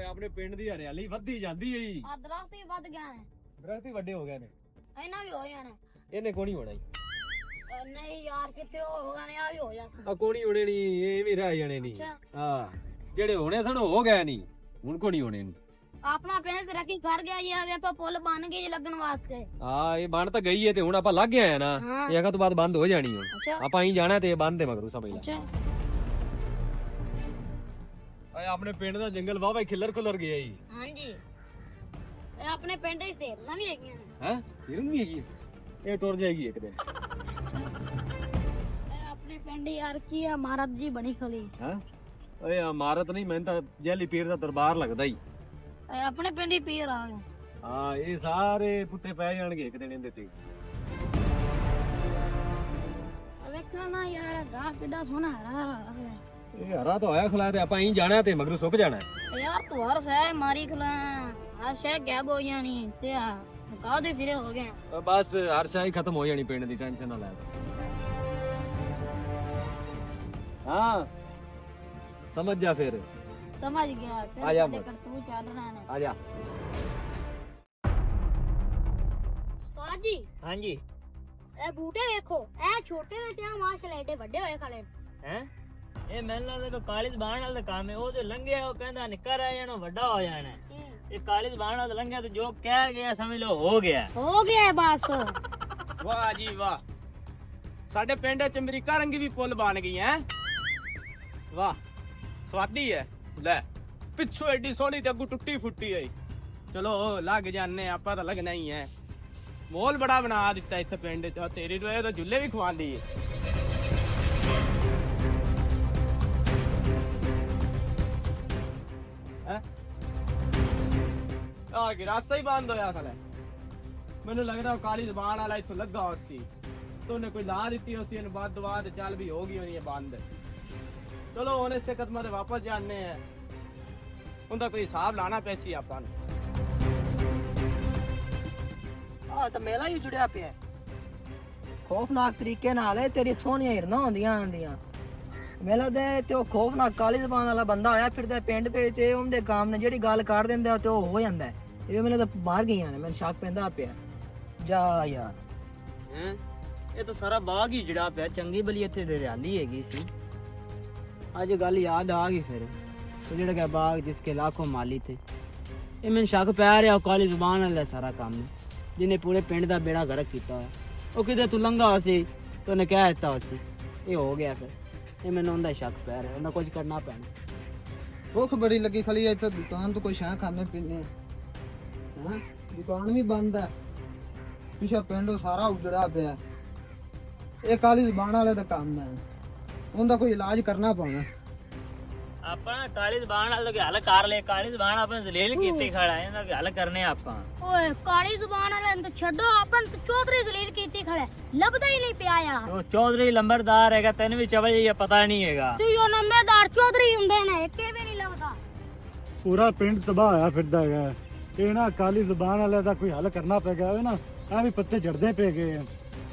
ਆਪਣੇ ਪਿੰਡ ਦੀ ਹਰਿਆਲੀ ਵੱਧਦੀ ਜਾਂਦੀ ਏ ਜੀ। ਆ ਦਰਖਤ ਹੀ ਵੱਧ ਗਏ ਨੇ, ਦਰਖਤ ਹੀ ਵੱਡੇ ਹੋ ਗਏ ਨੇ। ਇਹਨਾਂ ਵੀ ਹੋ ਜਾਣੇ। ਇਹਨੇ ਕੋਣੀ ਹੋਣਾ ਜੀ। ਨਹੀਂ ਯਾਰ ਕਿਤੇ ਹੋ ਗਏ ਨੇ, ਆ ਵੀ ਹੋ ਜਾਣ। ਆ ਕੋਣੀ ਹੋਣੇ ਨਹੀਂ, ਇਹ ਵੀ ਰਹਿ ਜਾਣੇ ਨਹੀਂ। ਹਾਂ ਜਿਹੜੇ ਹੋਣੇ ਸਨ ਹੋ ਗਏ ਨਹੀਂ, ਹੁਣ ਕੋਣੀ ਹੋਣੇ ਨਹੀਂ। ਆਪਣਾ ਪਿੰਡ ਤਰੱਕੀ ਕਰ ਗਿਆ ਜੀ, ਵੇਖੋ ਪੁੱਲ ਬਣ ਗਏ ਜੀ ਲੱਗਣ ਵਾਸਤੇ। ਹਾਂ ਇਹ ਬਣ ਤਾਂ ਗਈ ਏ ਤੇ ਹੁਣ ਆਪਾਂ ਲੱਗ ਗਏ ਆ ਨਾ। ਇਹ ਅਗਾ ਤੋਂ ਬਾਅਦ ਬੰਦ ਹੋ ਜਾਣੀ ਹੁਣ। ਆਪਾਂ ਹੀ ਜਾਣਾ ਤੇ ਇਹ ਬੰਦ ਦੇ ਮਗਰੋਂ ਸਮਝ ਲੈ। ਆਏ ਆਪਣੇ ਪਿੰਡ ਦਾ ਜੰਗਲ ਵਾਵਾ ਖਿੱਲਰ ਖੁੱਲਰ ਗਿਆ ਜੀ। ਹਾਂਜੀ ਇਹ ਆਪਣੇ ਪਿੰਡ ਦੀ ਢੇਰਾਂ ਵੀ ਹੈਗੀਆਂ ਨੇ। ਹੈ ਹਿਰਨ ਵੀ ਹੈਗੀ, ਇਹ ਟੁਰ ਜਾਏਗੀ ਇੱਕ ਦਿਨ। ਇਹ ਆਪਣੇ ਪਿੰਡ ਯਾਰ ਕੀ ਇਮਾਰਤ ਜੀ ਬਣੀ ਖਲੀ। ਹੈ ਓਏ ਇਮਾਰਤ ਨਹੀਂ, ਮੈਨੂੰ ਤਾਂ ਜੈਲੀ ਪੀਰ ਦਾ ਦਰਬਾਰ ਲੱਗਦਾ ਹੀ। ਇਹ ਆਪਣੇ ਪਿੰਡ ਹੀ ਪੀਰ ਆ ਗਏ। ਹਾਂ ਇਹ ਸਾਰੇ ਪੁੱਟੇ ਪੈ ਜਾਣਗੇ ਇੱਕ ਦਿਨ ਇਹਦੇ ਤੇ। ਵੇਖਣਾ ਨਾ ਯਾਰ ਗਾਹ ਕਿੱਡਾ ਸੋਹਣਾ ਹਰਾ। ਇਹ ਹਰਾ ਤਾਂ ਹੋਇਆ ਖਲਾ ਤੇ ਆਪਾਂ ਹੀ ਜਾਣਾ ਤੇ ਮਗਰੋਂ ਸੁੱਕ ਜਾਣਾ ਯਾਰ ਤੁਆਰ ਸਹਿ ਮਾਰੀ ਖਲਾ ਆ ਸ਼ਹਿ ਗੈਬ ਹੋ ਜਾਣੀ ਤੇ ਆ ਕਾਹਦੇ ਸਿਰੇ ਹੋ ਗਏ। ਬਸ ਹਰ ਸ਼ਾਈ ਖਤਮ ਹੋ ਜਾਣੀ ਪਿੰਡ ਦੀ, ਟੈਨਸ਼ਨ ਨਾ ਲੈ। ਹਾਂ ਸਮਝ ਜਾ ਫਿਰ। ਸਮਝ ਗਿਆ ਆ ਜਾ ਤੇਰੇ ਤੂੰ ਚੱਲ ਰਹਾ ਨਾ। ਆ ਜਾ। ਉਸਤਾਦ ਜੀ। ਹਾਂਜੀ ਇਹ ਬੂਟੇ ਵੇਖੋ, ਇਹ ਛੋਟੇ ਨੇ ਤੇ ਆ ਮਾਸ਼ਾਅੱਲਾ ਏਡੇ ਵੱਡੇ ਹੋਏ ਖਲੇ ਹੈ। ਇਹ ਮੈਨੂੰ ਲੱਗਦਾ ਕਾਲੀ ਜ਼ਬਾਨ ਵਾਲਾ ਕੰਮ ਹੈ। ਉਹ ਤੇ ਲੰਘਿਆ ਉਹ ਕਹਿੰਦਾ ਨਿੱਕਾ ਰਹਿ ਜਾਣਾ ਵੱਡਾ ਹੋ ਜਾਣਾ। ਇਹ ਕਾਲੀ ਜ਼ਬਾਨ ਵਾਲਾ ਲੰਘਿਆ ਤੇ ਜੋ ਕਹਿ ਗਿਆ ਸਮਝ ਲਓ ਹੋ ਗਿਆ ਬਸ। ਵਾਹ ਜੀ ਵਾਹ, ਸਾਡੇ ਪਿੰਡ ਚ ਅਮਰੀਕਾ ਰੰਗੀ ਵੀ ਪੁੱਲ ਬਣ ਗਈ ਹੈ। ਵਾਹ ਸਵਾਦੀ ਹੈ। ਲੈ ਪਿੱਛੋਂ ਐਡੀ ਸੋਹਣੀ ਤੇ ਅੱਗੂ ਟੁੱਟੀ ਫੁੱਟੀ ਆਈ। ਚਲੋ ਲੱਗ ਜਾਣੇ, ਆਪਾਂ ਤਾਂ ਲੱਗਣਾ ਹੀ ਹੈ। ਮੋਲ ਬੜਾ ਬਣਾ ਦਿੱਤਾ ਇੱਥੇ ਪਿੰਡ ਚ। ਤੇਰੀ ਨੂੰ ਇਹ ਤਾਂ ਝੁੱਲੇ ਵੀ ਖਵਾਉਂਦੀ ਹੈ। ਆ ਗਿਰਾਸਾ ਹੀ ਬੰਦ ਹੋਇਆ ਖਲਾ। ਮੈਨੂੰ ਲੱਗਦਾ ਉਹ ਕਾਲੀ ਜ਼ਬਾਨ ਵਾਲਾ ਇੱਥੋਂ ਲੱਗਾ ਹੋਇਆ ਸੀ ਤੇ ਉਹਨੇ ਕੋਈ ਲਾ ਦਿੱਤੀ ਹੋਈ ਸੀ। ਇਹਨੂੰ ਬਾਅਦ ਦਵਾ ਤੇ ਚੱਲ ਵੀ ਹੋ ਗਈ ਹੋਣੀ ਹੈ ਬੰਦ। ਚਲੋ ਹੁਣ ਇਸੇ ਕਦਮਾਂ ਤੇ ਵਾਪਸ ਜਾਣੇ ਆ। ਉਹਦਾ ਕੋਈ ਹਿਸਾਬ ਲਾਣਾ ਪੈਸੀ ਆਪਾਂ ਨੂੰ। ਆ ਤਾਂ ਮੇਲਾ ਹੀ ਜੁੜਿਆ ਪਿਆ ਖੌਫਨਾਕ ਤਰੀਕੇ ਨਾਲ। ਇਹ ਤੇਰੀ ਸੋਹਣੀਆਂ ਹਿਰਨਾਂ ਹੁੰਦੀਆਂ ਆਂਦੀਆਂ ਮੇਲਾ ਦੇ ਤੇ ਉਹ ਖੌਫਨਾਕ ਕਾਲੀ ਜ਼ਬਾਨ ਵਾਲਾ ਬੰਦਾ ਆਇਆ ਫਿਰਦਾ ਪਿੰਡ ਵਿੱਚ ਤੇ ਉਹਦੇ ਕੰਮ ਨੇ ਜਿਹੜੀ ਗੱਲ ਕਰ ਦਿੰਦਾ ਤੇ ਉਹ ਹੋ ਜਾਂਦਾ। ਇਹ ਮੈਨੂੰ ਤਾਂ ਮਾਰ ਗਈਆਂ ਨੇ, ਮੈਨੂੰ ਸ਼ੱਕ ਪੈਂਦਾ ਪਿਆ। ਜਾ ਯਾਰ ਹੈ ਇਹ ਤਾਂ ਸਾਰਾ ਬਾਗ ਹੀ ਜੜਾ ਪਿਆ। ਚੰਗੀ ਬਲੀ ਇੱਥੇ ਹਰਿਆਲੀ ਹੈਗੀ ਸੀ। ਅੱਜ ਗੱਲ ਯਾਦ ਆ ਗਈ ਫਿਰ ਉਹ ਜਿਹੜਾ ਕਿ ਬਾਗ ਜਿਸਕੇ ਲਾਖੋਂ ਮਾਲੀ ਥੇ। ਇਹ ਮੈਨੂੰ ਸ਼ੱਕ ਪੈ ਰਿਹਾ ਉਹ ਕਾਲੀ ਜ਼ਬਾਨ ਵਾਲਾ ਸਾਰਾ ਕੰਮ ਜਿਹਨੇ ਪੂਰੇ ਪਿੰਡ ਦਾ ਬੇੜਾ ਗਰਕ ਕੀਤਾ। ਉਹ ਕਿਤੇ ਤੂੰ ਲੰਘਾ ਸੀ ਤੇ ਉਹਨੇ ਕਹਿ ਦਿੱਤਾ ਸੀ ਇਹ ਹੋ ਗਿਆ। ਫਿਰ ਇਹ ਮੈਨੂੰ ਉਹਦਾ ਸ਼ੱਕ ਪੈ ਰਿਹਾ, ਉਹਦਾ ਕੁਝ ਕਰਨਾ ਪੈਣਾ। ਭੁੱਖ ਬੜੀ ਲੱਗੀ ਖਲੀ ਐ। ਇੱਥੇ ਦੁਕਾਨ ਤੋਂ ਕੋਈ ਸ਼ਾਂ ਖਾਣੇ ਪੀਣੇ। ਹਾਂ ਦੁਕਾਨ ਵੀ ਬੰਦ ਹੈ। ਪਿਛਾ ਪਿੰਡ ਸਾਰਾ ਉਜੜਾ ਪਿਆ। ਇਹ ਕਾਲੀ ਜ਼ਬਾਨ ਵਾਲੇ ਦਾ ਕੰਮ ਹੈ, ਉਹਦਾ ਕੋਈ ਇਲਾਜ ਕਰਨਾ ਪਾਉਣਾ। ਆਪਾਂ ਕਾਲੀ ਜ਼ਬਾਨ ਵਾਲਾ ਦਾ ਹੱਲ ਕਰ ਲੈ। ਕਾਲੀ ਜ਼ਬਾਨ ਆਪਾਂ ਜ਼ਲੀਲ ਕੀਤੀ ਖੜਾ, ਇਹਦਾ ਵੀ ਹੱਲ ਕਰਨੇ ਆਪਾਂ। ਓਏ ਕਾਲੀ ਜ਼ਬਾਨ ਵਾਲੇ ਨੂੰ ਛੱਡੋ, ਆਪਾਂ ਨੂੰ ਚੌਧਰੀ ਜ਼ਲੀਲ ਕੀਤੀ ਖੜਾ, ਲੱਭਦਾ ਹੀ ਨਹੀਂ ਪਿਆ ਯਾਰ। ਉਹ ਚੌਧਰੀ ਲੰਬਰਦਾਰ ਹੈਗਾ, ਤੈਨੂੰ ਵੀ ਚਵਲ ਇਹ ਪਤਾ ਨਹੀਂ ਹੈਗਾ। ਤੂੰ ਜੋ ਨੰਬਰਦਾਰ ਚੌਧਰੀ ਹੁੰਦੇ ਨੇ ਇੱਕੇ ਵੀ ਨਹੀਂ ਲੱਭਦਾ। ਪੂਰਾ ਪਿੰਡ ਤਬਾਹ ਹੋਇਆ ਫਿਰਦਾ ਹੈਗਾ। ਇਹ ਨਾ ਕਾਲੀ ਜ਼ਬਾਨ ਵਾਲੇ ਦਾ ਕੋਈ ਹੱਲ ਕਰਨਾ ਪਏਗਾ। ਇਹ ਨਾ ਆ ਵੀ ਪੱਤੇ ਝੜਦੇ ਪਏ ਗਏ,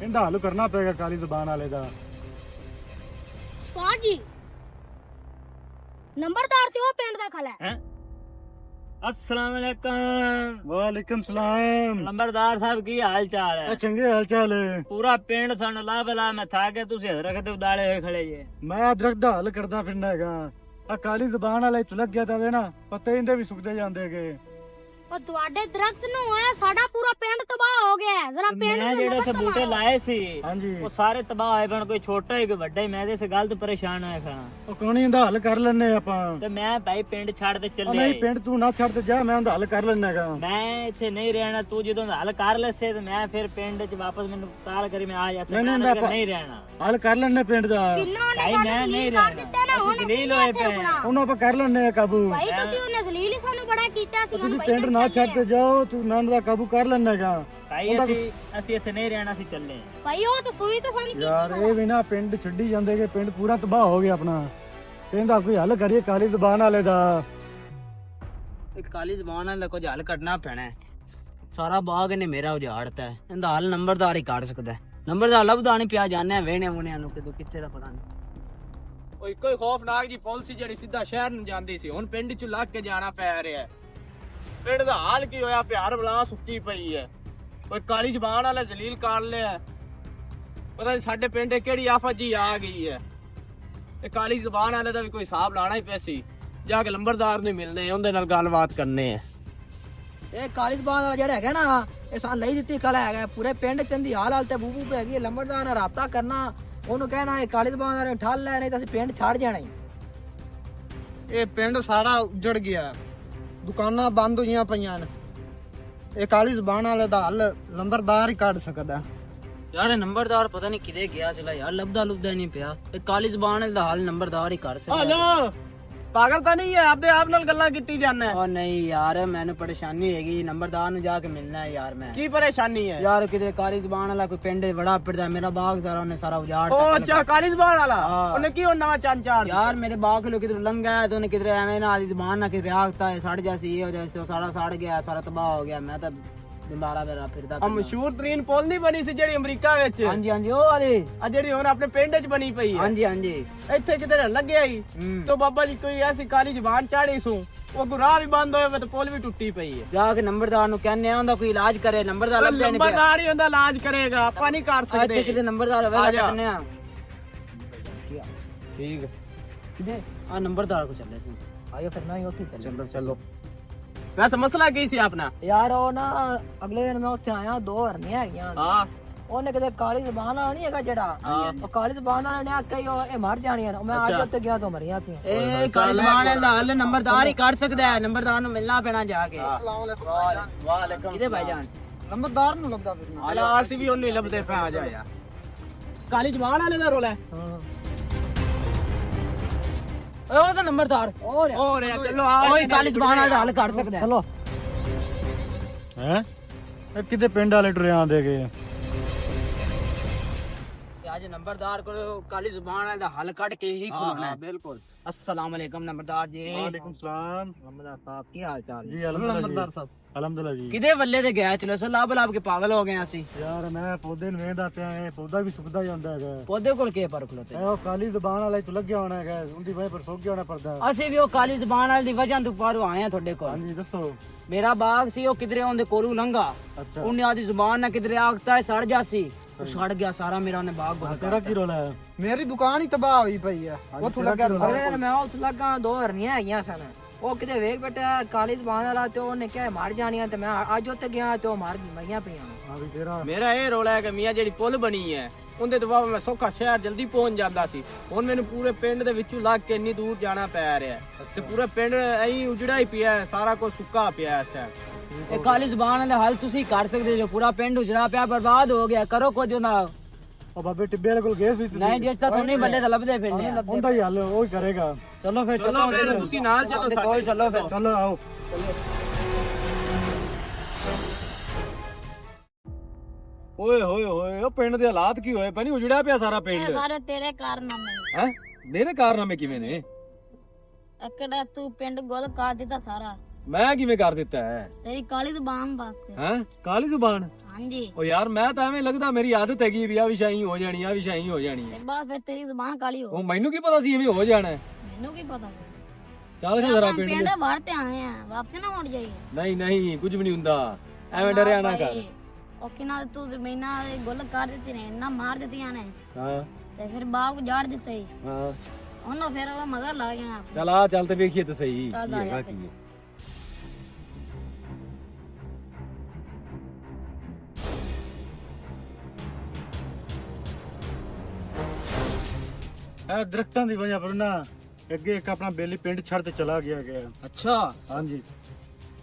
ਇਹਦਾ ਹੱਲ ਕਰਨਾ ਪਏਗਾ ਕਾਲੀ ਜ਼ਬਾਨ ਵਾਲੇ ਦਾ। ਉਸਤਾਦ ਜੀ ਨੰਬਰਦਾਰ ਤੇ ਉਹ ਪਿੰਡ ਦਾ ਖਲਾ ਹੈ। अस्सलाम वालेकुम। वालेकुम सलाम। लंबरदार साहब की हाल चाल है? चंगे हाल चाल है। पूरा पिंड सन ला बला मैं था के तुसी रखदे उदाले होए खड़े जे। मैं दरख्त दा हल करदा फिरना हैगा। आ काली ज़बान वाले तू लग गया जावे ना, पत्ते इंदे भी सुकदे जांदे गे। ਉਹ ਤੁਹਾਡੇ ਦਰਖਤ ਨੂੰ ਹੋਇਆ ਸਾਡਾ ਪੂਰਾ ਪਿੰਡ ਤਬਾਹ ਹੋ ਗਿਆ। ਜ਼ਰਾ ਪਿੰਡ मैं जेड़े से बूटे लाए सी ਹਾਂਜੀ वो सारे तबाह होए पण कोई छोटा ही कोई बड़ा ही। मैं ते इस गल तो परेशान होया खड़ा ਉਹ ਕੋਣੀ ਇਹਦਾ ਹੱਲ ਕਰ ਲੈਣੇ ਆਪਾਂ। ते मैं भाई पिंड छड़ ते ਉਹ चले। ਨਹੀਂ ਪਿੰਡ ਤੂੰ ਨਾ ਛੱਡ ਤੇ ਜਾ, ਮੈਂ ਉਹਦਾ ਹੱਲ ਕਰ ਲੈਣਾ ਹੈਗਾ। मैं इथे नहीं रहना। तू जदों हल कर लेसे ते मैं फिर पिंड च वापस मैनू कॉल करी मैं आ जा सकदा। नहीं रहना ਹੱਲ ਕਰ ਲੈਣੇ ਪਿੰਡ ਦਾ। ਕਿੰਨਾ ਨੇ भाई मैं नहीं ਕਰ ਦਿੱਤਾ ਨਾ रहना। ਹੁਣ दलील होए पे ਉਹਨੂੰ ਆਪਾਂ ਕਰ ਲੈਣੇ ਆ ਕਾਬੂ। ਭਾਈ ਤੁਸੀਂ ਉਹਨੇ ਜ਼ਲੀਲ ਹੀ ਸਾਨੂੰ ਬੜਾ ਕੀਤਾ ਸੀ। ਤੁਸੀਂ ਪਿੰਡ ਨਾ ਛੱਡ ਤੇ ਜਾਓ, ਤੂੰ ਨੰਦ ਦਾ ਕਾਬੂ ਕਰ ਲੈਣਾ ਹੈਗਾ। भाई ਅਸੀਂ ਇੱਥੇ ਨਹੀਂ ਰਹਿਣਾ, ਅਸੀਂ ਚੱਲੇ। ਭਾਈ ਉਹ ਤਾਂ ਸੂਈ ਤਾਂ ਸਾਨੂੰ ਯਾਰ ਇਹ ਵੀ ਨਾ ਪਿੰਡ ਛੱਡੀ ਜਾਂਦੇ ਕਿ ਪਿੰਡ ਪੂਰਾ ਤਬਾਹ ਹੋ ਗਿਆ ਆਪਣਾ। ਤੇ ਇਹਦਾ ਕੋਈ ਹੱਲ ਕਰੀਏ ਕਾਲੀ ਜ਼ਬਾਨ ਵਾਲੇ ਦਾ। ਇੱਕ ਕਾਲੀ ਜ਼ਬਾਨ ਨਾਲ ਕੁਝ ਹੱਲ ਕੱਢਣਾ ਪੈਣਾ ਹੈ। ਸਾਰਾ ਬਾਗ ਇਹਨੇ ਮੇਰਾ ਉਜਾੜਤਾ ਹੈ। ਇਹਦਾ ਹੱਲ ਨੰਬਰਦਾਰ ਹੀ ਕੱਢ ਸਕਦਾ ਹੈ। ਨੰਬਰਦਾਰ ਲੱਭਦਾ ਨਹੀਂ ਪਿਆ, ਜਾਣਿਆ ਵੇਹਣੇ ਮੁੰਨਿਆਂ ਨੂੰ ਕਿਦੋਂ ਕਿੱਥੇ ਦਾ ਪਤਾ ਨਹੀਂ। ਉਹ ਇੱਕੋ ਹੀ ਖੌਫਨਾਕ ਜੀ ਪੁਲਿਸ ਸੀ ਜਿਹੜੀ ਸਿੱਧਾ ਸ਼ਹਿਰ ਨੂੰ ਜਾਂਦੀ ਸੀ, ਹੁਣ ਪਿੰਡ ਚ ਲੱਗ ਕੇ ਜਾਣਾ ਪੈ ਰਿਹਾ ਹੈ। ਪਿੰਡ ਦਾ ਹਾਲ ਕੀ ਹੋਇਆ, ਪਿਆਰ ਬਲਾ ਸੁੱਕੀ ਪਈ ਹੈ। ਕੋਈ ਕਾਲੀ ਜ਼ਬਾਨ ਵਾਲਾ ਜਲੀਲ ਕਰ ਲਿਆ, ਪਤਾ ਨਹੀਂ ਸਾਡੇ ਪਿੰਡ ਕਿਹੜੀ ਆਫਤ ਜੀ ਆ ਗਈ ਹੈ। ਇਹ ਕਾਲੀ ਜ਼ਬਾਨ ਵਾਲੇ ਦਾ ਵੀ ਕੋਈ ਹਿਸਾਬ ਲਾਣਾ ਹੀ ਪਿਆ ਸੀ। ਜਾ ਕੇ ਲੰਬਰਦਾਰ ਨੂੰ ਮਿਲਨੇ, ਉਹਦੇ ਨਾਲ ਗੱਲਬਾਤ ਕਰਨੇ ਆ। ਇਹ ਕਾਲੀ ਜ਼ਬਾਨ ਵਾਲਾ ਜਿਹੜਾ ਹੈਗਾ ਨਾ, ਇਹ ਸਾਨੂੰ ਲਈ ਦਿੱਤੀ ਕਲਾ ਹੈਗਾ, ਪੂਰੇ ਪਿੰਡ ਚੰਦੀ ਹਾਲ ਤੇ ਬੂਬੂ ਪੈ ਗਈ। ਲੰਬੜਦਾਰ ਨਾਲ ਰਾਬਤਾ ਕਰਨਾ, ਉਹਨੂੰ ਕਹਿਣਾ ਇਹ ਕਾਲੀ ਜ਼ਬਾਨ ਵਾਲੇ ਠੱਲ ਲੈ, ਨਹੀਂ ਤਾਂ ਅਸੀਂ ਪਿੰਡ ਛੱਡ ਜਾਣਾ ਹੀ। ਇਹ ਪਿੰਡ ਸਾਰਾ ਉੱਜੜ ਗਿਆ, ਦੁਕਾਨਾਂ ਬੰਦ ਹੋਈਆਂ ਪਈਆਂ ਨੇ। ਇਹ ਕਾਲੀ ਜ਼ਬਾਨ ਵਾਲੇ ਦਾ ਹੱਲ ਲੰਬਰਦਾਰ ਹੀ ਕੱਢ ਸਕਦਾ। ਯਾਰ ਇਹ ਨੰਬਰਦਾਰ ਪਤਾ ਨਹੀਂ ਕਿਤੇ ਗਿਆ ਸੀਗਾ ਯਾਰ, ਲੱਭਦਾ ਲੁੱਭਦਾ ਨਹੀਂ ਪਿਆ। ਇਹ ਕਾਲੀ ਜ਼ਬਾਨ ਦਾ ਹੱਲ ਨੰਬਰਦਾਰ ਹੀ ਕਰ ਸਕਦਾ। ਹਲੋ ਪਾਗਲ ਤਾਂ ਨਹੀਂ ਹੈ, ਆਪਦੇ ਆਪ ਨਾਲ ਗੱਲਾਂ ਕੀਤੀ ਜਾਂਦਾ। ਉਹ ਨਹੀਂ ਯਾਰ, ਮੈਨੂੰ ਪਰੇਸ਼ਾਨੀ ਹੈਗੀ, ਨੰਬਰਦਾਰ ਨੂੰ ਜਾ ਕੇ ਮਿਲਣਾ ਹੈ ਯਾਰ। ਮੈਂ ਕੀ ਪਰੇਸ਼ਾਨੀ ਹੈ ਯਾਰ ਕਿਤੇ ਕਾਲੀ ਜ਼ਬਾਨ ਵਾਲਾ ਕੋਈ ਪਿੰਡ ਬੜਾ ਪਿੜਦਾ, ਮੇਰਾ ਬਾਗ ਸਾਰਾ ਉਹਨੇ ਸਾਰਾ ਉਜਾੜ ਉਹ ਅੱਛਾ ਕਾਲੀ ਜ਼ਬਾਨ ਵਾਲਾ, ਹਾਂ। ਉਹਨੇ ਕੀ ਉਹ ਨਵਾਂ ਚੰਨ ਚਾੜ ਯਾਰ ਮੇਰੇ ਬਾਗ ਲੋ ਕਿਧਰ ਲੰਘਾ ਹੈ ਤੇ ਉਹਨੇ ਕਿਧਰ ਐਵੇਂ ਨਾ ਆਦੀ ਜ਼ਬਾਨ ਨਾ ਕਿਤੇ ਆਖਤਾ ਹੈ ਸੜ ਜਾ ਸੀ, ਇਹ ਹੋ ਜਾ ਸਾਰਾ ਸੜ ਗਿਆ, ਸਾਰਾ ਤਬਾਹ ਹੋ ਗਿਆ। ਮੈਂ ਤਾਂ ਬਿਮਾਰਾ ਮੇਰਾ ਫਿਰਦਾ ਆ ਮਸ਼ਹੂਰ ਤਰੀਨ ਪੁਲ ਨਹੀਂ ਬਣੀ ਸੀ ਜਿਹੜੀ ਅਮਰੀਕਾ ਵਿੱਚ, ਹਾਂਜੀ ਹਾਂਜੀ ਉਹ ਵਾਲੀ, ਆ ਜਿਹੜੀ ਹੁਣ ਆਪਣੇ ਪਿੰਡ 'ਚ ਬਣੀ ਪਈ ਹੈ। ਹਾਂਜੀ ਹਾਂਜੀ ਇੱਥੇ ਕਿਤੇ ਲੱਗਿਆ ਹੀ तो ਬਾਬਾ ਜੀ ਕੋਈ ਐਸੀ ਕਾਲੀ ਜ਼ਬਾਨ ਚਾੜੀ ਸੂ, ਉਹ ਗੁਰਾਹ ਵੀ ਬੰਦ ਹੋਇਆ ਤੇ ਪੁਲ ਵੀ ਟੁੱਟੀ ਪਈ ਹੈ। ਜਾ ਕੇ ਨੰਬਰਦਾਰ ਨੂੰ ਕਹਿੰਨੇ ਆ ਉਹਦਾ ਕੋਈ ਇਲਾਜ ਕਰੇ। ਨੰਬਰਦਾਰ ਲੱਭਿਆ ਨਹੀਂ ਪਿਆ। ਨੰਬਰਦਾਰ ਹੀ ਉਹਦਾ ਇਲਾਜ ਕਰੇਗਾ, ਆਪਾਂ ਨਹੀਂ ਕਰ ਇੱਥੇ ਸਕਦੇ। ਕਿਤੇ ਨੰਬਰਦਾਰ ਹੋਵੇ ਕਹਿੰਨੇ ਆ। ਠੀਕ ਹੈ, ਕਿਤੇ ਆ ਨੰਬਰਦਾਰ ਕੋ ਚੱਲੇ ਸੀ। ਆਇਓ ਫਿਰ ਮੈਂ ਉੱਥੇ ਚੱਲ। ਚਲੋ ਵੈਸੇ ਮਸਲਾ ਕੀ ਸੀ ਆਪਣਾ? ਯਾਰ ਉਹ ਨਾ ਅਗਲੇ ਦਿਨ ਮੈਂ ਉੱਥੇ ਆਇਆ, 2 ਹਰਨੀਆਂ ਹੈਗੀਆਂ। ਹਾਂ ਉਹਨੇ ਕਿਤੇ ਕਾਲੀ ਜ਼ਬਾਨ ਵਾਲਾ ਨਹੀਂ ਹੈਗਾ ਜਿਹੜਾ, ਉਹ ਕਾਲੀ ਜ਼ਬਾਨ ਵਾਲੇ ਨੇ ਆਖਿਆ ਇਹ ਮਰ ਜਾਣੀਆਂ ਨੇ। ਮੈਂ ਅੱਜ ਉੱਤੇ ਗਿਆ ਤਾਂ ਮਰੀਆਂ ਪਈਆਂ। ਇਹ ਕਾਲੀ ਜ਼ਬਾਨ ਦਾ ਹੱਲ ਨੰਬਰਦਾਰ ਹੀ ਕਰ ਸਕਦਾ ਹੈ। ਨੰਬਰਦਾਰ ਨੂੰ ਮਿਲਣਾ ਪੈਣਾ ਜਾ ਕੇ। ਵਾਲੇਕੁਮ ਕਿਹਦੇ ਭਾਈਜਾਨ? ਲੰਬਰਦਾਰ ਨੂੰ ਲੱਭਦਾ ਫਿਰਨਾ। ਆਲਾ ਅਸੀਂ ਵੀ ਉਹਨੂੰ ਹੀ ਲੱਭਦੇ ਪਏ। ਆ ਜਾ ਯਾਰ, ਕਾਲੀ ਜ਼ਬਾਨ ਵਾਲੇ ਦਾ ਰੋਲ ਹੈ। ਓਏ ਉਹਦਾ ਨੰਬਰਦਾਰ ਹੋਰ ਹੋ ਰਿਹਾ, ਚਲੋ ਆ ਓਏ ਕਾਲੀ ਜ਼ਬਾਨ ਵਾਲਾ ਹੱਲ ਕਰ ਸਕਦਾ ਹੈ। ਚਲੋ ਹੈ ਇਹ ਕਿਤੇ ਪਿੰਡ ਵਾਲੇ ਟੁਰੇ ਆਂਦੇ ਗਏ। ਅੱਜ ਨੰਬਰਦਾਰ ਕੋਲ ਕਾਲੀ ਜ਼ਬਾਨ ਵਾਲੇ ਦਾ ਹੱਲ ਕੱਢ ਕੇ ਹੀ ਖੁਲਾਣਾ ਹੈ। ਬਿਲਕੁਲ। अस्सलाम वालेकुम नंबरदार जी। वालेकुम सलाम ਲੰਬੜਦਾਰ ਸਾਹਿਬ ਕੀ ਹਾਲ ਚਾਲ जी अल्हम्दुलिल्लाह ਲੰਬਰਦਾਰ ਸਾਹਿਬ अल्हम्दुलिल्लाह जी। किदे वल्ले ते गया चलो सो लाभ लाभ के पागल हो गए ਅਸੀਂ। ਯਾਰ ਮੈਂ ਪੌਦੇ ਨੂੰ ਵੇਂਦਾ ਪਿਆ, ਇਹ ਪੌਦਾ ਵੀ ਸੁੱਕਦਾ ਜਾਂਦਾ ਹੈਗਾ। ਪੌਦੇ ਕੋਲ ਕੀ ਪਰ ਖਲੋਤੇ? ਇਹ ਉਹ ਕਾਲੀ ਜ਼ਬਾਨ ਵਾਲਾ ਤੂੰ ਲੱਗਿਆ ਹੋਣਾ ਹੈਗਾ, ਉਹਦੀ ਵਜ੍ਹਾ ਪਰ ਸੁੱਕ ਗਿਆ ਹੋਣਾ ਪਰਦਾ। ਅਸੀਂ ਵੀ ਉਹ ਕਾਲੀ ਜ਼ਬਾਨ ਵਾਲੀ ਦੀ ਵਜ੍ਹਾ ਤੋਂ ਪਾਰੋਂ ਆਏ ਆ ਤੁਹਾਡੇ ਕੋਲ। ਹਾਂਜੀ ਦੱਸੋ। ਮੇਰਾ ਬਾਗ ਸੀ, ਉਹ ਕਿਧਰੇ ਉਹਦੇ ਕੋਲੋਂ ਲੰਘਾ, ਅੱਛਾ ਉਹਨੇ ਆਦੀ ਜ਼ੁਬਾਨ ਨਾਲ ਕਿਧਰੇ ਆਖਤਾ ਹੈ ਸੜ ਜਾ ਸੀ, ਉਹ ਸੜ ਗਿਆ ਸਾਰਾ ਮੇਰਾ, ਉਹਨੇ ਬਾਗ ਗੋਲ ਤੇਰਾ ਕੀ ਰੋਲਾ ਹੈ? ਮੇਰੀ ਦੁਕਾਨ ਹੀ ਤਬਾਹ ਹੋਈ ਪਈ ਹੈ। ਉੱਥੋਂ ਲੱਗਿਆ ਅਗਲੇ ਦਿਨ ਮੈਂ ਉੱਥੇ ਲੱਗਾ, 2 ਹਰਨੀਆਂ ਹੈਗੀਆਂ ਸਨ। ਉਹ ਕਿਤੇ ਵੇਖ ਬੈਠਾ ਕਾਲੀ ਜ਼ਬਾਨ ਵਾਲਾ, ਤੇ ਉਹਨੇ ਕਿਹਾ ਮਰ ਜਾਣੀਆਂ, ਤੇ ਮੈਂ ਅੱਜ ਉੱਤੇ ਗਿਆ ਤੇ ਉਹ ਮਰੀਆਂ ਪਈਆਂ। ਹਾਂ ਵੀ ਤੇਰਾ ਮੇਰਾ ਇਹ ਰੋਲਾ ਹੈ ਕਿ ਮੀਆਂ ਜਿਹੜੀ ਪੁਲ ਬਣੀ ਹੈ ਉਹਦੇ ਤੋਂ ਬਾਅਦ ਮੈਂ ਸੌਖਾ ਸ਼ਹਿਰ ਜਲਦੀ ਪਹੁੰਚ ਜਾਂਦਾ ਸੀ। ਹੁਣ ਮੈਨੂੰ ਪੂਰੇ ਪਿੰਡ ਦੇ ਵਿੱਚੋਂ ਲੱਗ ਕੇ ਇੰਨੀ ਦੂਰ ਜਾਣਾ ਪੈ ਰਿਹਾ ਤੇ ਪੂਰਾ ਪਿੰਡ ਐਂ ਉਜੜਾ ਹੀ ਪਿਆ ਹੈ, ਸਾਰਾ ਕੁਝ ਸੁੱਕਾ ਪਿਆ ਇਸ ਟਾਈਮ। ਇਹ ਕਾਲੀ ਜ਼ੁਬਾਨ ਦਾ ਹੱਲ ਤੁਸੀਂ ਕਰ ਸਕਦੇ ਜੋ, ਪੂਰਾ ਪਿੰਡ ਉਜੜਾ ਪਿਆ, ਬਰਬਾਦ ਹੋ ਗਿਆ, ਕਰੋ ਕੁਝ ਨਾ। ਉਹ ਬਾਬੇ ਟਿੱਬੇ ਵਾਲੇ ਕੋਲ ਗਏ ਸੀ ਤੁਸੀਂ? ਨਹੀਂ ਜਿਸ ਤਰ੍ਹਾਂ ਨਹੀਂ ਬੱਲੇ ਤਾਂ ਲੱਭਦੇ ਫਿਰਨੇ ਆ। ਉਹਦਾ ਹੀ ਹੱਲ ਉਹ ਹੀ ਕਰੇਗਾ। ਚਲੋ ਫਿਰ ਚਲੋ ਫਿਰ ਤੁਸੀਂ ਨਾਲ ਚਲੋ ਸਾਡੇ ਕੋਲ ਚਲੋ ਫਿਰ। ਚਲੋ ਆਓ। ਓਏ ਹੋਏ ਹੋਏ, ਉਹ ਪਿੰਡ ਦੇ ਹਾਲਾਤ ਕੀ ਹੋਏ ਪੈਣੀ, ਉਜੜਿਆ ਪਿਆ ਸਾਰਾ ਇਹ ਪਿੰਡ। ਸਾਰੇ ਤੇਰੇ ਕਾਰਨਾਮੇ ਹੈ ਮੇਰੇ ਕਾਰਨਾਮੇ ਕਿਵੇਂ ਨੇ? ਅਕੜਾ ਤੂੰ ਪਿੰਡ ਗੋਲ ਕਰ ਦਿੱਤਾ ਸਾਰਾ, ਮੈਂ ਕਿਵੇਂ ਕਰ ਦਿੱਤਾ ਹੈ? ਤੇਰੀ ਕਾਲੀ ਜ਼ਬਾਨ ਬਾਤ। ਹੈ ਕਾਲੀ ਜ਼ੁਬਾਨ? ਹਾਂਜੀ, ਉਹ ਯਾਰ ਮੈਂ ਤਾਂ ਐਵੇਂ ਲੱਗਦਾ ਮੇਰੀ ਆਦਤ ਹੈਗੀ ਵੀ ਆ ਵੀ ਸ਼ਾਈ ਹੋ ਜਾਣੀ, ਆ ਵੀ ਸ਼ਾਈ ਹੋ ਜਾਣੀ ਹੈ। ਤੇ ਬਾਅਦ ਫਿਰ ਤੇਰੀ ਜ਼ਬਾਨ ਕਾਲੀ ਹੋ। ਉਹ ਮੈਨੂੰ ਕੀ ਪਤਾ ਸੀ ਐਵੇਂ ਹੋ ਜਾਣਾ ਹੈ। ਮੈਨੂੰ ਕੀ ਪਤਾ? ਚੱਲ ਫਿਰ ਜ਼ਰਾ ਪਿੰਡ ਪਿੰਡ ਬਾਹਰ ਤੇ ਆਏ ਆ, ਵਾਪਸ ਨਾ ਮੁੜ ਜਾਈਏ। ਨਹੀਂ ਨਹੀਂ ਕੁਝ ਵੀ ਨਹੀਂ ਹੁੰਦਾ, ਐਵੇਂ ਡਰਿਆ ਨਾ ਕਰ। ਉਹ ਕਿਨਾਂ ਤੂੰ ਜ਼ਮੀਨਾਂ ਦੇ ਗੁੱਲ ਕਰ ਦਿੱਤੀ ਨੇ, ਇੰਨਾ ਮਾਰ ਦਿੱਤੀਆਂ ਨੇ, ਹਾਂ ਤੇ ਫਿਰ ਬਾਗ ਉਜਾੜ ਦਿੱਤਾ ਹੀ ਹਾਂ ਉਹਨੂੰ, ਫਿਰ ਉਹ ਮਗਰ ਲਾ ਗਿਆ। ਚੱਲ ਆ ਚੱਲ ਤੇ ਵੇਖੀਏ ਤੇ ਸਹੀ ਚੱਲ ਕੀ ਆ ਹੈਗਾ ਜਾ ਕੀ ਹੈ। ਇਹ ਦਰਖਤਾਂ ਦੀ ਵਜ੍ਹਾ ਪਰ ਨਾ ਅੱਗੇ ਇੱਕ ਆਪਣਾ ਬੇਲੀ ਪਿੰਡ ਛੱਡ ਤੇ ਚਲਾ ਗਿਆ ਗਿਆ। ਅੱਛਾ ਹਾਂਜੀ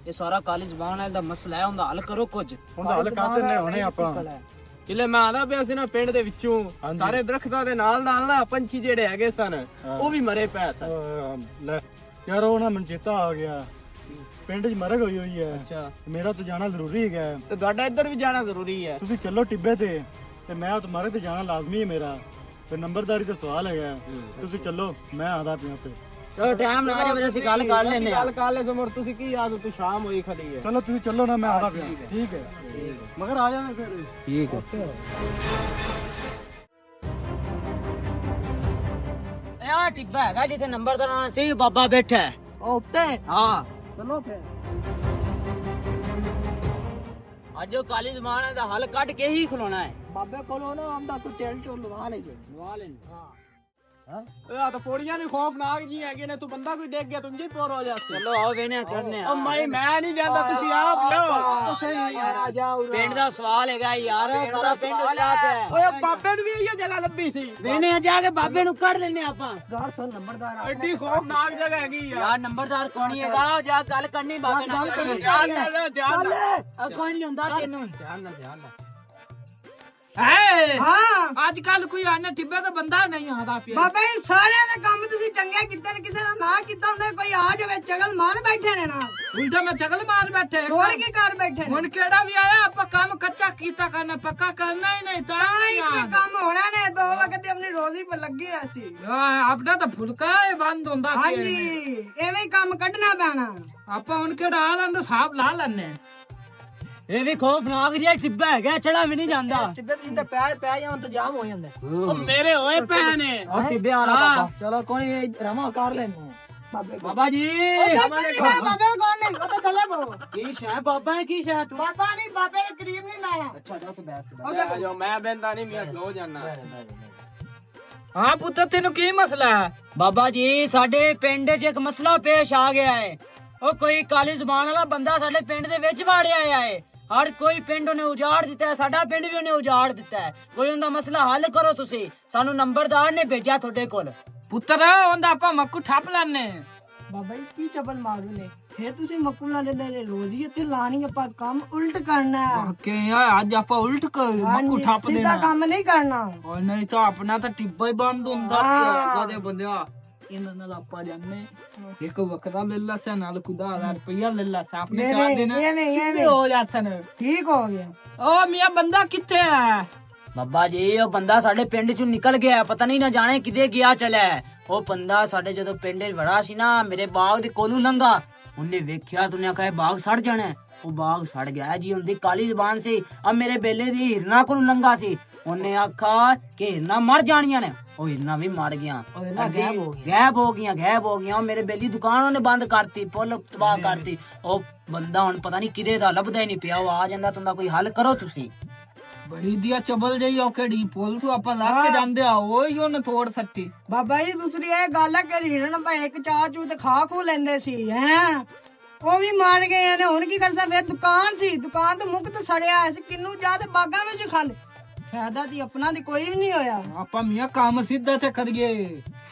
ਇਹ ਸਾਰਾ ਕਾਲੀ ਜ਼ਬਾਨ ਵਾਲੇ ਦਾ ਮਸਲਾ ਹੈ, ਉਹਦਾ ਹੱਲ ਕਰੋ ਕੁਝ। ਉਹਦਾ ਹੱਲ ਕਰ ਦਿੰਨੇ ਹੁਣੇ ਆਪਾਂ। ਕਿਲੇ ਮੈਂ ਆਦਾ ਪਿਆ ਸੀ ਨਾ ਪਿੰਡ ਦੇ ਵਿੱਚੋਂ, ਸਾਰੇ ਦਰਖਤਾਂ ਦੇ ਨਾਲ ਨਾਲ ਨਾ ਪੰਛੀ ਜਿਹੜੇ ਹੈਗੇ ਸਨ ਉਹ ਵੀ ਮਰੇ ਪਏ ਸਨ। ਲੈ ਯਾਰ ਉਹ ਨਾ ਮਨਚੇਤਾ ਆ ਗਿਆ, ਪਿੰਡ 'ਚ ਮਰਗ ਹੋਈ ਹੋਈ ਹੈ। ਅੱਛਾ, ਮੇਰਾ ਤਾਂ ਜਾਣਾ ਜ਼ਰੂਰੀ ਹੈਗਾ। ਤੇ ਤੁਹਾਡਾ ਇੱਧਰ ਵੀ ਜਾਣਾ ਜ਼ਰੂਰੀ ਹੈ। ਤੁਸੀਂ ਚੱਲੋ ਟਿੱਬੇ ਤੇ ਮੈਂ ਉਸ ਮਰਗ ਤੇ ਜਾਣਾ ਲਾਜ਼ਮੀ ਹੈ ਮੇਰਾ, ਤੇ ਨੰਬਰਦਾਰੀ ਦਾ ਸਵਾਲ ਹੈਗਾ। ਤੁਸੀਂ ਚੱਲੋ, ਮੈਂ ਆਦਾ ਪਿਆ ਤੇ। ਚਲੋ ਟਾਈਮ ਨਾ ਆ, ਅਸੀਂ ਗੱਲ ਕਰ ਲੈਨੇ ਆ। ਗੱਲ ਕਰ ਲੈ ਸਮਰ, ਤੁਸੀਂ ਕੀ ਯਾਦ ਤੂੰ ਸ਼ਾਮ ਹੋਈ ਖੜੀ ਹੈ। ਚਲੋ ਤੁਸੀਂ ਚੱਲੋ ਨਾ, ਮੈਂ ਆਦਾ ਪਿਆ। ਠੀਕ ਹੈ ਮਗਰ ਆ ਜਾਣਾ ਫਿਰ। ਠੀਕ ਹੈ। ਆ ਆ ਟਿੱਬਾ ਹੈਗਾ ਜਿੱਥੇ ਨੰਬਰਦਾਰ ਸੀ ਬਾਬਾ ਬੈਠਾ ਹੈ। ਉਹ ਉੱਤੇ ਹਾਂ ਚਲੋ ਫਿਰ ਅੱਜ ਉਹ ਕਾਲੀ ਜ਼ਬਾਨ ਦਾ ਹੱਲ ਕੱਢ ਕੇ ਹੀ ਖਲੋਣਾ ਹੈ। ਬਾਬੇ ਕੋਲੋਂ ਨਾ ਆਂਦਾ ਤੂੰ ਤੇਲ ਚੋਂ ਲਵਾ ਲੈ ਜੇ ਲਵਾ ਲੈਣ ਆ ਤਾਂ ਪੌੜੀਆਂ ਵੀ ਖੌਫਨਾਕ ਜੀ ਹੈਗੇ ਨੇ ਤੂੰ ਬੰਦਾ ਕੋਈ ਦੇਖ ਗਿਆ ਤੁਮ ਜੀ ਪੌਰ ਹੋ ਜਾਸੀ ਚਲੋ ਆਓ ਵੇਨੇ ਚੜਨੇ ਉਹ ਮੈਂ ਨਹੀਂ ਜਾਂਦਾ ਤੁਸੀਂ ਆਪ ਲਓ ਪਿੰਡ ਦਾ ਸਵਾਲ ਹੈਗਾ ਯਾਰ ਸਾਰਾ ਪਿੰਡ ਉਜੜਾ ਪਿਆ ਓਏ ਬਾਬੇ ਨੂੰ ਵੀ ਇਹ ਜਗ੍ਹਾ ਲੱਭੀ ਸੀ ਵੇਨੇ ਜਾ ਕੇ ਬਾਬੇ ਨੂੰ ਕੱਢ ਲੈਨੇ ਆਪਾਂ ਗਾਰ ਸੋ ਨੰਬਰਦਾਰ ਆ ਐਡੀ ਖੌਫਨਾਕ ਜਗ੍ਹਾ ਹੈਗੀ ਯਾਰ ਨੰਬਰਦਾਰ ਕੋਣੀ ਹੈਗਾ ਜਾ ਗੱਲ ਕਰਨੀ ਬਾਬੇ ਨਾਲ ਧਿਆਨ ਨਾਲ ਕੋਈ ਨਹੀਂ ਹੁੰਦਾ ਤੈਨੂੰ ਧਿਆਨ ਨਾਲ ਹਾਂ ਅੱਜ ਕੱਲ ਕੋਈ ਆਨੇ ਟਿੱਬੇ ਦਾ ਬੰਦਾ ਨਹੀਂ ਆਦਾ ਪਿਆ ਬਾਬਾ ਜੀ ਸਾਰਿਆਂ ਦੇ ਕੰਮ ਤੁਸੀਂ ਚੰਗੇ ਕੀਤੇ ਨੇ ਕਿਸੇ ਦਾ ਨਾ ਕੀਤਾ ਹੁੰਦਾ ਕੋਈ ਆ ਜਾਵੇ ਚਗਲ ਮਾਰ ਬੈਠੇ ਨੇ ਨਾ ਉਲਟਾ ਮੈਂ ਚਗਲ ਮਾਰ ਬੈਠੇ ਹੋਰ ਕੀ ਕਰ ਬੈਠੇ ਨੇ ਹੁਣ ਕਿਹੜਾ ਵੀ ਆਇਆ ਆਪਾਂ ਕੰਮ ਕੱਚਾ ਕੀਤਾ ਕਰਨਾ ਪੱਕਾ ਕਰਨਾ ਹੀ ਨਹੀਂ ਤਾਂ ਇੱਕ ਕੰਮ ਹੋਣਾ ਨੇ ਦੋ ਵਕਤ ਦੀ ਆਪਣੀ ਰੋਜ਼ੀ ਪਰ ਲੱਗੀ ਰਹੀ ਆਪਣਾ ਤਾਂ ਫੁਲਕਾ ਹੀ ਬੰਦ ਹੁੰਦਾ ਪਿਆ ਹਾਂਜੀ ਐਵੇਂ ਹੀ ਕੰਮ ਕੱਢਣਾ ਪੈਣਾ ਆਪਾਂ ਹੁਣ ਕਿਹੜਾ ਆ ਲੰਦਾ ਸਾਹਬ ਲਾ ਲੈਣੇ ਇਹ ਵੀ ਖੌਫਨਾਕ ਜਿਹਾ ਟਿੱਬਾ ਹੈਗਾ ਚੜਾ ਵੀ ਨਹੀਂ ਜਾਂਦਾ ਟਿੱਬੇ ਜਿੰਦੇ ਪੈ ਜਾਂ ਇੰਤਜ਼ਾਮ ਹੋ ਜਾਂਦਾ ਉਹ ਮੇਰੇ ਹੋਏ ਪੈ ਨੇ ਉਹ ਟਿੱਬੇ ਵਾਲਾ ਬਾਬਾ ਚਲੋ ਕੋਈ ਰਮਾ ਕਰ ਲੈਨੂੰ ਬਾਬੇ ਬਾਬਾ ਜੀ ਬਾਬੇ ਕੌਣ ਨਹੀਂ ਉਹ ਤਾਂ ਥੱਲੇ ਬੋ ਕੀ ਸ਼ੈ ਬਾਬਾ ਹੈ ਕੀ ਸ਼ੈ ਤੂੰ ਬਾਬਾ ਨਹੀਂ ਬਾਬੇ ਦੇ ਕਰੀਬ ਨਹੀਂ ਲੈਣਾ ਅੱਛਾ ਜਾ ਤੂੰ ਬੈਠ ਜੋ ਮੈਂ ਬੈੰਦਾ ਨਹੀਂ ਮੈਂ ਖਲੋ ਜਾਣਾ ਹਾਂ ਪੁੱਤ ਤੈਨੂੰ ਕੀ ਮਸਲਾ ਹੈ ਬਾਬਾ ਜੀ ਸਾਡੇ ਪਿੰਡ 'ਚ ਇੱਕ ਮਸਲਾ ਪੇਸ਼ ਆ ਗਿਆ ਹੈ ਉਹ ਕੋਈ ਕਾਲੀ ਜ਼ੁਬਾਨ ਵਾਲਾ ਬੰਦਾ ਸਾਡੇ ਪਿੰਡ ਦੇ ਵਿੱਚ ਵਾੜਿਆ ਆਇਆ ਹੈ ਹਰ ਕੋਈ ਪਿੰਡ ਉਹਨੇ ਉਜਾੜ ਦਿੱਤਾ ਹੈ ਸਾਡਾ ਪਿੰਡ ਵੀ ਉਹਨੇ ਉਜਾੜ ਦਿੱਤਾ ਹੈ ਕੋਈ ਉਹਦਾ ਮਸਲਾ ਹੱਲ ਕਰੋ ਤੁਸੀਂ ਸਾਨੂੰ ਨੰਬਰਦਾਰ ਨੇ ਭੇਜਿਆ ਤੁਹਾਡੇ ਕੋਲ ਪੁੱਤਰ ਉਹਦਾ ਆਪਾਂ ਮੱਕੂ ਠੱਪ ਲੈਣੇ ਬਾਬਾ ਜੀ ਕੀ ਚਪਲ ਮਾਰੂ ਨੇ ਫਿਰ ਤੁਸੀਂ ਮਕੂਲਾ ਦੇ ਨੇ ਰੋਜ਼ੀ ਇੱਥੇ ਲਾਣੀ ਆਪਾਂ ਕੰਮ ਉਲਟ ਕਰਨਾ ਹੈ ਕਿ ਅੱਜ ਆਪਾਂ ਉਲਟ ਮੱਕੂ ਠੱਪ ਸਿੱਧਾ ਦੇਣਾ ਕੰਮ ਨਹੀਂ ਕਰਨਾ ਓ ਨਹੀਂ ਤਾਂ ਆਪਣਾ ਤਾਂ ਟਿੱਬਾ ਹੀ ਬੰਦ ਹੁੰਦਾ ਹਾਂ। ਕਦੇ ਬੰਦਿਆ ਇਹਨਾਂ ਨਾਲ ਆਪਾਂ ਜਾਣੇ ਇੱਕ ਵਕਰਾ ਲੈ ਲਾ ਸਾ ਨਾਲ ਖੁਦਾ 1000 ਰੁਪਇਆ ਲੈ ਲਾ ਸਾ ਆਪਣੇ ਨਹੀਂ, ਚਾਰ ਦਿਨ ਨਹੀਂ, ਸਿੱਧੇ ਹੋ ਜਾਸਨ ਠੀਕ ਹੋ ਗਿਆ ਓ ਮੀਆਂ ਬੰਦਾ ਕਿੱਥੇ ਹੈ ਬਾਬਾ ਜੀ ਉਹ ਬੰਦਾ ਸਾਡੇ ਪਿੰਡ 'ਚੋਂ ਨਿਕਲ ਗਿਆ ਪਤਾ ਨਹੀਂ ਨਾ ਜਾਣੇ ਕਿਤੇ ਗਿਆ ਚਲਿਆ ਉਹ ਬੰਦਾ ਸਾਡੇ ਜਦੋਂ ਪਿੰਡ 'ਚ ਵੜਾ ਸੀ ਨਾ ਮੇਰੇ ਬਾਗ ਦੇ ਕੋਲੋਂ ਲੰਘਾ ਉਹਨੇ ਵੇਖਿਆ ਤੁਨੇ ਕਹੇ ਬਾਗ ਸੜ ਜਾਣਾ ਉਹ ਬਾਗ ਸੜ ਗਿਆ ਜੀ ਉਹਦੀ ਕਾਲੀ ਜ਼ਬਾਨ ਸੀ ਆ ਮੇਰੇ ਬੇਲੇ ਦੀ ਹਿਰਨਾ ਕੋਲੋਂ ਲੰਘਾ ਸੀ ਉਹਨੇ ਆਖਾ ਕਿ ਹਿਰਨਾ ਮਰ ਜਾਣੀਆਂ ਨੇ ਉਹ ਹਿਰਨਾ ਵੀ ਮਰ ਗਿਆ ਉਹ ਹਿਰਨਾਂ ਗਾਇਬ ਹੋ ਗਾਇਬ ਹੋ ਗਿਆ ਉਹ ਮੇਰੇ ਬੇਲੀ ਦੁਕਾਨ ਉਹਨੇ ਬੰਦ ਕਰਤੀ ਪੁੱਲ ਤਬਾਹ ਕਰਤੀ ਉਹ ਬੰਦਾ ਹੁਣ ਪਤਾ ਨਹੀਂ ਕਿਦੇ ਦਾ ਲੱਭਦਾ ਹੀ ਨਹੀਂ ਪਿਆ ਉਹ ਆ ਜਾਂਦਾ ਤੁੰਦਾ ਕੋਈ ਹੱਲ ਕਰੋ ਤੁਸੀਂ ਬੜੀ ਦਿਆ ਚਬਲ ਜਈ ਉਹ ਕਿਹੜੀ ਪੁੱਲ ਤੋਂ ਆਪਾਂ ਲਾ ਕੇ ਜਾਂਦੇ ਆ ਉਹੀ ਉਹਨੇ ਤੋੜ ਸੱਟੀ ਬਾਬਾ ਜੀ ਦੂਸਰੀ ਇਹ ਗੱਲ ਹੈ ਕਿ ਹਿਰਨ ਭਾਵੇਂ ਇੱਕ ਚਾਹ ਚੂ ਤੇ ਖਾ ਖੂ ਲੈਂਦੇ ਸੀ ਹੈ ਉਹ ਵੀ ਮਾਰ ਗਏ ਨੇ ਹੁਣ ਕੀ ਕਰ ਸਕਦੇ ਦੁਕਾਨ ਸੀ ਦੁਕਾਨ ਤੋਂ ਮੁਕਤ ਸੜਿਆ ਸੀ ਕਿੰਨੂ ਜਾ ਤੇ ਬਾਗਾਂ ਵਿੱਚ ਖਾਂਦੇ ਫਾਇਦਾ ਦੀ ਆਪਣਾ ਦੀ ਕੋਈ ਵੀ ਨਹੀਂ ਹੋਇਆ ਆਪਾਂ ਮੀਆਂ ਕੰਮ ਸਿੱਧਾ ਤੇ ਕਰੀਏ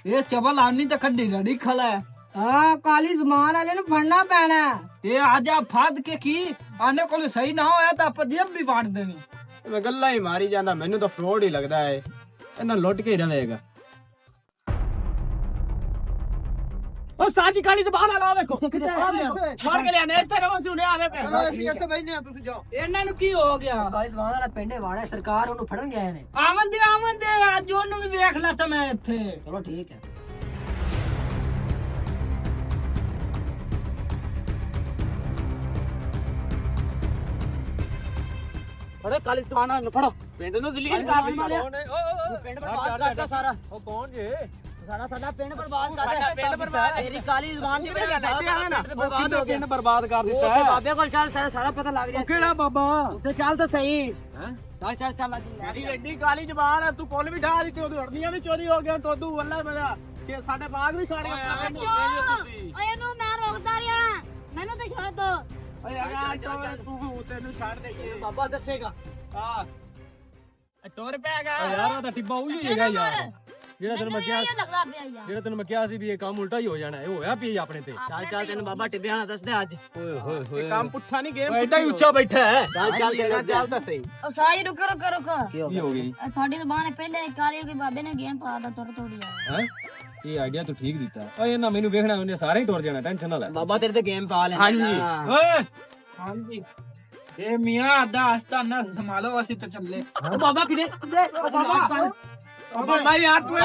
ਇਹ ਚਬਲ ਆਨੀ ਤਾਂ ਖੱਡੀ ਰੜੀ ਖਲਾ ਹਾਂ ਕਾਲੀ ਜ਼ਮਾਨ ਵਾਲੇ ਨੂੰ ਫੜਨਾ ਪੈਣਾ ਇਹ ਅੱਜ ਆ ਫਾਦ ਕੇ ਕੀ ਆਨੇ ਕੋਲ ਸਹੀ ਨਾ ਹੋਇਆ ਤਾਂ ਆਪਾਂ ਜੇਬ ਵੀ ਵਾੜ ਦੇਣੀ ਮੈਂ ਗੱਲਾਂ ਹੀ ਮਾਰੀ ਜਾਂਦਾ ਮੈਨੂੰ ਤਾਂ ਫਰੋਡ ਹੀ ਲੱਗਦਾ ਹੈ ਇਹਨਾਂ ਲੁੱਟ ਕੇ ਹੀ ਰਵੇਗਾ ਉਹ ਸਾਜੀ ਕਾਲੀ ਜ਼ਬਾਨ ਵਾਲਾ ਵੇਖੋ ਮਾਰ ਕੇ ਲਿਆਨੇ ਇੱਥੇ ਰਵਾਂ ਸੀ ਉਹਨੇ ਆਦੇ ਪਏ ਚਲੋ ਅਸੀਂ ਇੱਥੇ ਬੈਠਨੇ ਆ ਤੁਸੀਂ ਜਾਓ ਇਹਨਾਂ ਨੂੰ ਕੀ ਹੋ ਗਿਆ ਕਾਲੀ ਜ਼ਮਾਨ ਵਾਲਾ ਪਿੰਡੇ ਵਾੜਾ ਸਰਕਾਰ ਉਹਨੂੰ ਫੜਨ ਗਏ ਨੇ ਆਵੰਦੇ ਅੱਜ ਉਹਨੂੰ ਵੀ ਵੇਖ ਲਾ ਤਾ ਮੈਂ ਇੱਥੇ ਚਲੋ ਠੀਕ ਹੈ ਫੜੋ ਕਾਲੀ ਜ਼ਬਾਨ ਨੂੰ ਫੜੋ ਪਿੰਡ ਨੂੰ ਜ਼ਲੀਲ ਕਰ ਪਿੰਡ ਬਰਬਾਦ ਕਰਦਾ ਸਾਰਾ ਉਹ ਕੌਣ ਜੇ ਸਾਡਾ ਪਿੰਡ ਬਰਬਾਦ ਕਰਦਾ ਸਾਡਾ ਪਿੰਡ ਬਰਬਾਦ ਹੈ। ਤੇਰੀ ਕਾਲੀ ਜ਼ਬਾਨ ਦੀ ਵਜ੍ਹਾ ਨਾਲ ਸਾਰਾ ਪਿੰਡ ਬਰਬਾਦ ਹੋ ਗਿਆ ਪਿੰਡ ਬਰਬਾਦ ਕਰ ਦਿੱਤਾ ਉੱਥੇ ਬਾਬੇ ਕੋਲ ਚੱਲ ਸਾਰਾ ਪਤਾ ਲੱਗ ਗਿਆ ਕਿਹੜਾ ਬਾਬਾ ਉੱਥੇ ਚੱਲ ਤਾਂ ਸਹੀ ਹੈ ਚੱਲ ਮੇਰੀ ਐਡੀ ਕਾਲੀ ਜ਼ਬਾਨ ਹੈ ਤੂੰ ਪੁੱਲ ਵੀ ਢਾ ਦਿੱਤੀ ਉਹਦੀ ਹੜਨੀਆਂ ਵੀ ਚੋਰੀ ਹੋ ਗਈਆਂ ਤੋਦੂ ਵੱਲਾ ਮੇਰਾ ਕਿ ਸਾਡੇ ਬਾਗ ਵੀ ਸਾੜੇ ਓਏ ਨੂੰ ਮੈਂ ਰੋਕਦਾ ਰਿਹਾ ਮੈਨੂੰ ਤਾਂ ਛੱਡ ਦੋ ਓਏ ਅਗਾ ਤੂੰ ਤੈਨੂੰ ਛੱਡ ਦੇਈਏ ਬਾਬਾ ਦੱਸੇਗਾ ਹਾਂ ਟੋਰ ਪੈਗਾ ਯਾਰ ਆ ਤਾਂ ਟਿੱਬਾ ਉਹੀ ਹੈਗਾ ਯਾਰ ਜਿਹੜਾ ਤੈਨੂੰ ਮੈਂ ਕਿਹਾ ਇਹ ਲੱਗਦਾ ਪਿਆ ਯਾਰ ਜਿਹੜਾ ਤੈਨੂੰ ਮੈਂ ਕਿਹਾ ਸੀ ਵੀ ਇਹ ਕੰਮ ਉਲਟਾ ਹੀ ਹੋ ਜਾਣਾ ਇਹ ਹੋਇਆ ਪਈ ਆਪਣੇ ਤੇ ਚੱਲ ਤੈਨੂੰ ਬਾਬਾ ਟਿੱਬਿਆਂ ਨਾਲ ਦੱਸ ਦੇ ਅੱਜ ਓਏ ਹੋਏ ਹੋਏ ਕੰਮ ਪੁੱਠਾ ਨਹੀਂ ਗੇਮ ਐਡਾ ਹੀ ਉੱਚਾ ਬੈਠਾ ਹੈ ਚੱਲ ਚੱਲ ਤਾਂ ਸਹੀ ਉਹ ਸਾਈ ਰੁਕੋ ਕੀ ਹੋ ਗਈ ਤੁਹਾਡੀ ਜ਼ਬਾਨ ਪਹਿਲੇ ਕਾਲੀ ਕੇ ਬਾਬੇ ਨੇ ਗੇਮ ਪਾ ਦਾ ਟੁੱਟ ਤੋੜੀ ਆ ਹੈ ਇਹ ਆਈਡੀਆ ਤੂੰ ਠੀਕ ਦਿੱਤਾ ਓਏ ਇਹਨਾਂ ਮੈਨੂੰ ਵੇਖਣਾ ਉਹਨੇ ਸਾਰੇ ਹੀ ਟੁਰ ਜਾਣਾ ਟੈਨਸ਼ਨ ਨਾ ਲੈ ਬਾਬਾ ਤੇਰੇ ਤੇ ਗੇਮ ਪਾ ਲੈਂਦਾ ਓਏ ਹਾਂਜੀ ਇਹ ਮੀਆਂ ਅੱਧਾ ਹਸਤਾ ਨਾ ਸੰਭਾਲੋ ਅਸੀਂ ਤਾਂ ਚੱਲੇ ਉਹ ਬਾਬਾ ਕਿਦੇ ਉਹ ਬਾਬਾ ਬਾਬਾ ਯਾਰ ਤੂੰ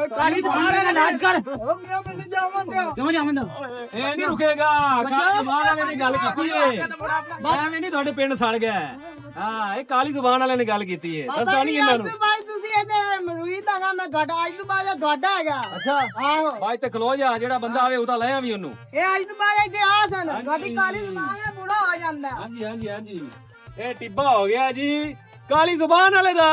ਕਾਲੀ ਜ਼ਬਾਨ ਦਾ ਇਲਾਜ ਕਰ ਕਿਉਂ ਜਾਵੰਦਾ ਇਹ ਨਹੀਂ ਰੁਕੇਗਾ ਕਾਲੀ ਜ਼ੁਬਾਨ ਵਾਲੇ ਨੇ ਗੱਲ ਕੀਤੀ ਏ ਐਵੇਂ ਨਹੀਂ ਤੁਹਾਡੇ ਪਿੰਡ ਸੜ ਗਿਆ ਹਾਂ ਇਹ ਕਾਲੀ ਜ਼ੁਬਾਨ ਵਾਲੇ ਨੇ ਗੱਲ ਕੀਤੀ ਏ ਦੱਸਦਾ ਨਹੀਂ ਇਹਨਾਂ ਨੂੰ ਭਾਈ ਤੁਸੀਂ ਇਹ ਤੇ ਮਰੂਦ ਦਾ ਨਾ ਮੈਂ ਤੁਹਾਡਾ ਅੱਜ ਤੋਂ ਬਾਅਦ ਤੁਹਾਡਾ ਹੈਗਾ ਅੱਛਾ ਆਹੋ ਬਾਅਦ ਤੇ ਖਲੋ ਜਾ, ਜਿਹੜਾ ਬੰਦਾ ਆਵੇ ਉਹ ਤਾਂ ਲੈ ਆਵੀਂ ਉਹਨੂੰ। ਇਹ ਅੱਜ ਤੋਂ ਬਾਅਦ ਇੱਥੇ ਆ ਸਨ ਤੁਹਾਡੀ ਕਾਲੀ ਜ਼ਬਾਨ ਹੈ ਬੁੜਾ ਹੋ ਜਾਂਦਾ ਹਾਂਜੀ ਹਾਂਜੀ ਹਾਂਜੀ, ਇਹ ਟਿੱਬਾ ਹੋ ਗਿਆ ਜੀ ਕਾਲੀ ਜ਼ੁਬਾਨ ਵਾਲੇ ਦਾ।